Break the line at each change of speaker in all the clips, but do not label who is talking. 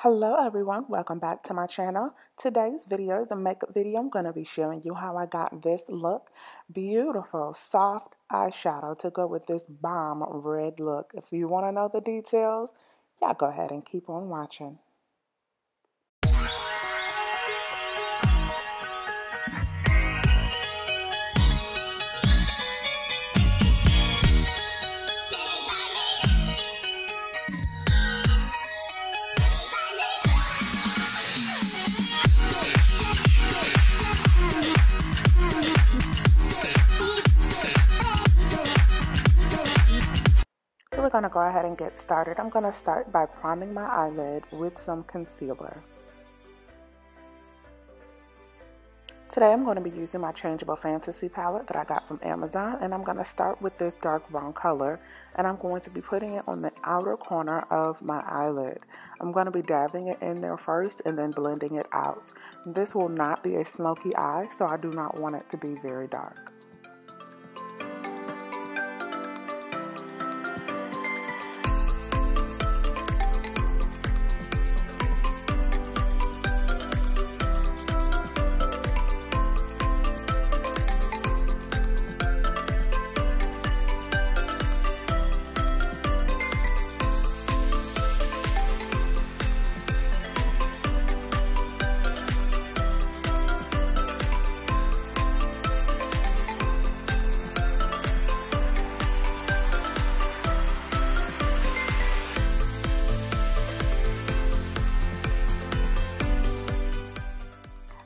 Hello everyone, welcome back to my channel. Today's video is a makeup video. I'm going to be showing you how I got this look. Beautiful soft eyeshadow to go with this bomb red look. If you want to know the details, yeah, go ahead and keep on watching. So we're going to go ahead and get started. I'm going to start by priming my eyelid with some concealer. Today I'm going to be using my changeable fantasy palette that I got from Amazon, and I'm going to start with this dark brown color, and I'm going to be putting it on the outer corner of my eyelid. I'm going to be dabbing it in there first and then blending it out. This will not be a smoky eye, so I do not want it to be very dark.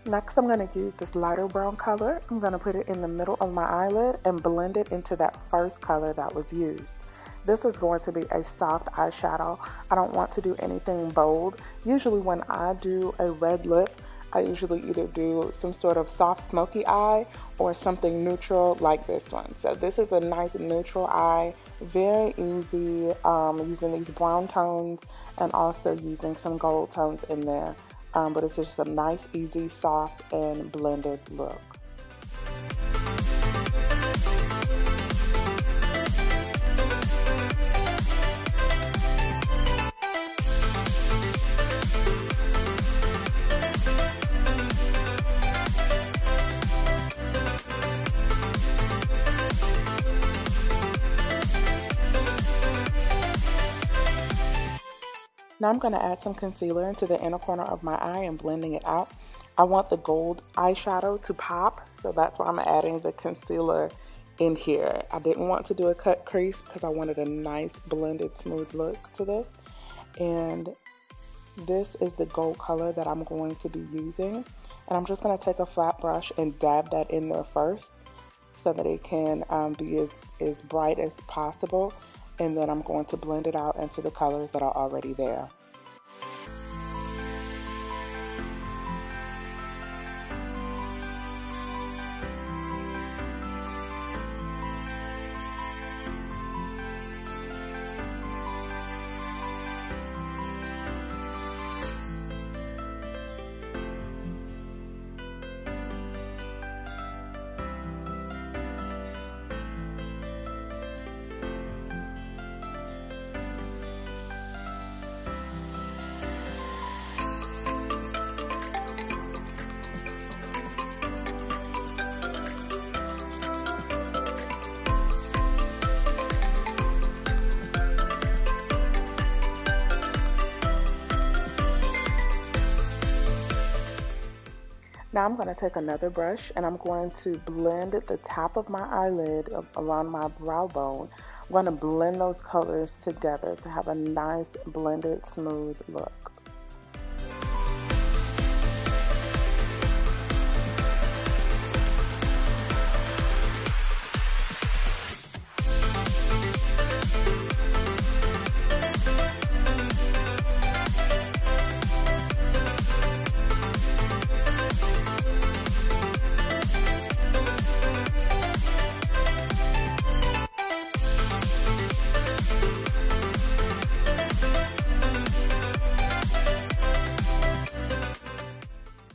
Next, I'm going to use this lighter brown color. I'm going to put it in the middle of my eyelid and blend it into that first color that was used. This is going to be a soft eyeshadow. I don't want to do anything bold. Usually when I do a red lip, I usually either do some sort of soft smoky eye or something neutral like this one. So this is a nice neutral eye, very easy, using these brown tones and also using some gold tones in there. But it's just a nice, easy, soft, and blended look. Now I'm going to add some concealer into the inner corner of my eye and blending it out. I want the gold eyeshadow to pop, so that's why I'm adding the concealer in here. I didn't want to do a cut crease because I wanted a nice blended smooth look to this. And this is the gold color that I'm going to be using. And I'm just going to take a flat brush and dab that in there first so that it can be as bright as possible. And then I'm going to blend it out into the colors that are already there. Now I'm going to take another brush and I'm going to blend the top of my eyelid around my brow bone. I'm going to blend those colors together to have a nice blended smooth look.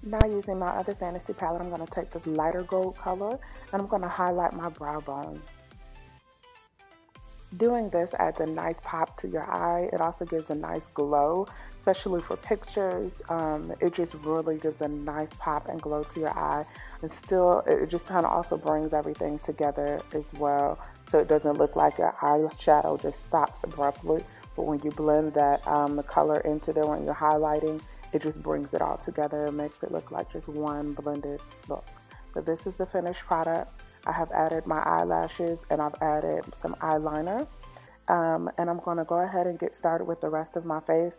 Now using my other fantasy palette, I'm going to take this lighter gold color and I'm going to highlight my brow bone. Doing this adds a nice pop to your eye. It also gives a nice glow, especially for pictures. It just really gives a nice pop and glow to your eye. And still, it just kind of also brings everything together as well. So it doesn't look like your eyeshadow just stops abruptly. But when you blend that the color into there when you're highlighting, it just brings it all together and makes it look like just one blended look. So this is the finished product. I have added my eyelashes and I've added some eyeliner. And I'm going to go ahead and get started with the rest of my face.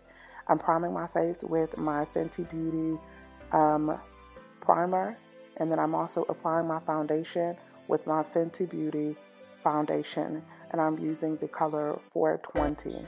I'm priming my face with my Fenty Beauty primer. And then I'm also applying my foundation with my Fenty Beauty foundation. And I'm using the color 420.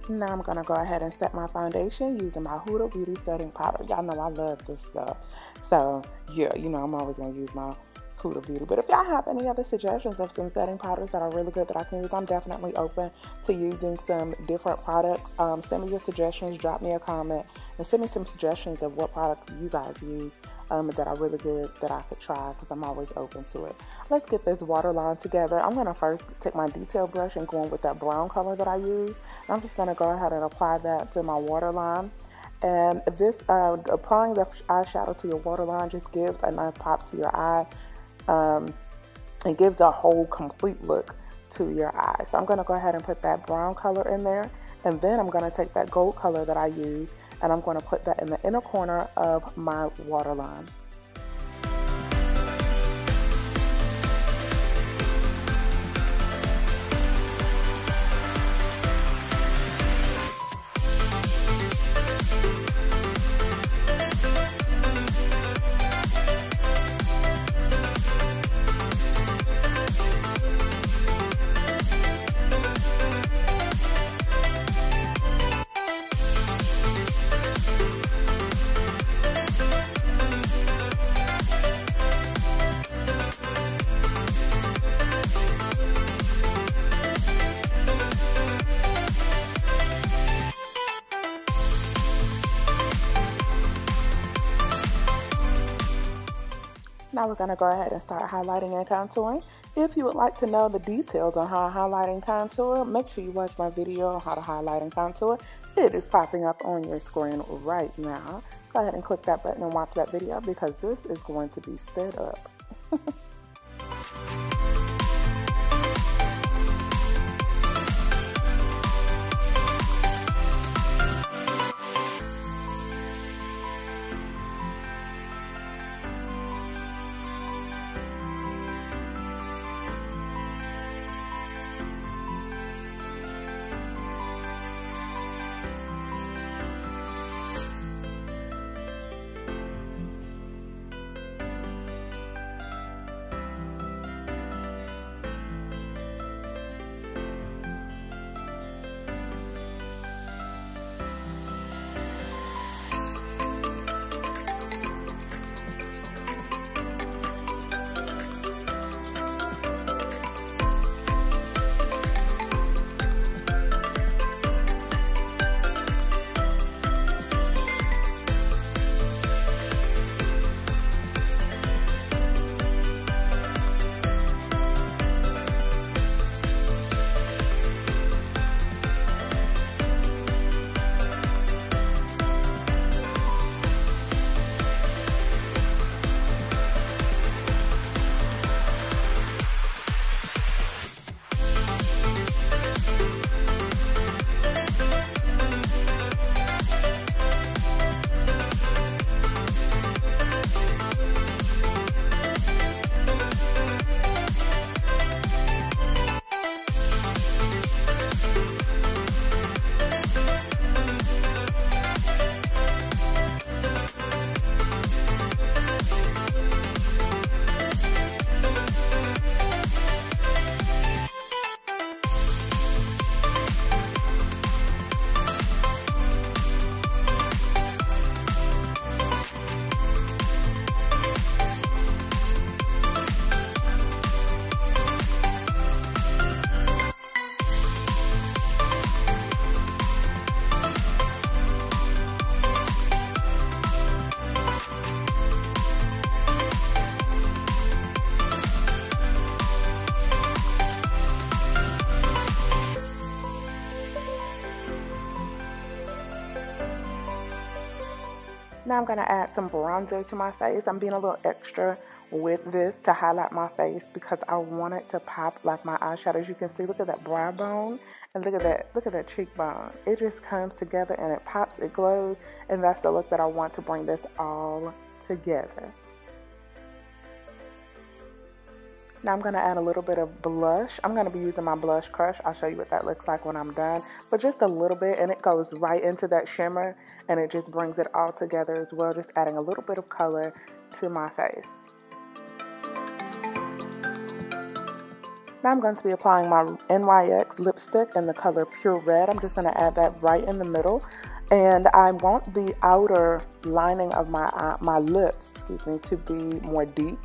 Now I'm going to go ahead and set my foundation using my Huda Beauty setting powder. Y'all know I love this stuff. So, yeah, you know I'm always going to use my Huda Beauty. But if y'all have any other suggestions of some setting powders that are really good that I can use, I'm definitely open to using some different products. Send me your suggestions, drop me a comment, and send me some suggestions of what products you guys use that are really good that I could try, because I'm always open to it. Let's get this waterline together. I'm going to first take my detail brush and go in with that brown color that I used. And I'm just going to go ahead and apply that to my waterline. And this, applying the eyeshadow to your waterline just gives a nice pop to your eye. It gives a whole complete look to your eye. So I'm going to go ahead and put that brown color in there. And then I'm going to take that gold color that I used and I'm going to put that in the inner corner of my waterline. Now we're going to go ahead and start highlighting and contouring. If you would like to know the details on how I highlight and contour, make sure you watch my video on how to highlight and contour. It is popping up on your screen right now. Go ahead and click that button and watch that video because this is going to be sped up. Now I'm going to add some bronzer to my face. I'm being a little extra with this to highlight my face because I want it to pop like my eyeshadow. As you can see, look at that brow bone and look at that cheekbone. It just comes together and it pops, it glows, and that's the look that I want to bring this all together. Now I'm going to add a little bit of blush. I'm going to be using my Blush Crush. I'll show you what that looks like when I'm done. But just a little bit, and it goes right into that shimmer, and it just brings it all together as well, just adding a little bit of color to my face. Now I'm going to be applying my NYX lipstick in the color Pure Red. I'm just going to add that right in the middle. And I want the outer lining of my lips, to be more deep.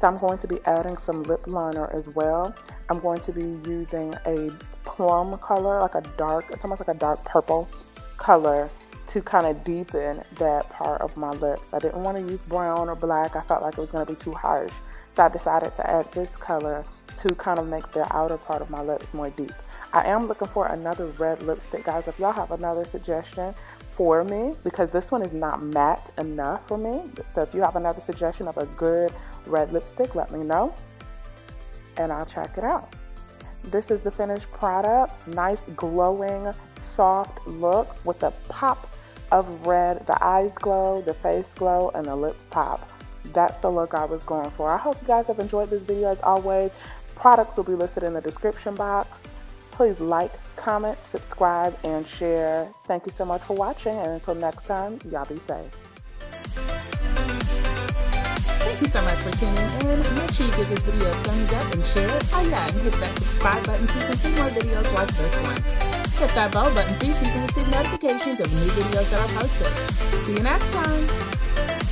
So I'm going to be adding some lip liner as well. I'm going to be using a plum color, it's almost like a dark purple color to kind of deepen that part of my lips. I didn't want to use brown or black. I felt like it was going to be too harsh. So I decided to add this color to kind of make the outer part of my lips more deep. I am looking for another red lipstick, guys. If y'all have another suggestion for me, because this one is not matte enough for me. So if you have another suggestion of a good red lipstick, let me know and I'll check it out. This is the finished product. Nice glowing soft look with a pop of red. The eyes glow, the face glow, and the lips pop. That's the look I was going for. I hope you guys have enjoyed this video. As always, products will be listed in the description box. Please like, comment, subscribe, and share. Thank you so much for watching, and until next time, y'all be safe.
Thank you so much for tuning in. Make sure you give this video a thumbs up and share it. Oh yeah, and hit that subscribe button so you can see more videos like this one. Hit that bell button so you can receive notifications of new videos that I posted. See you next time.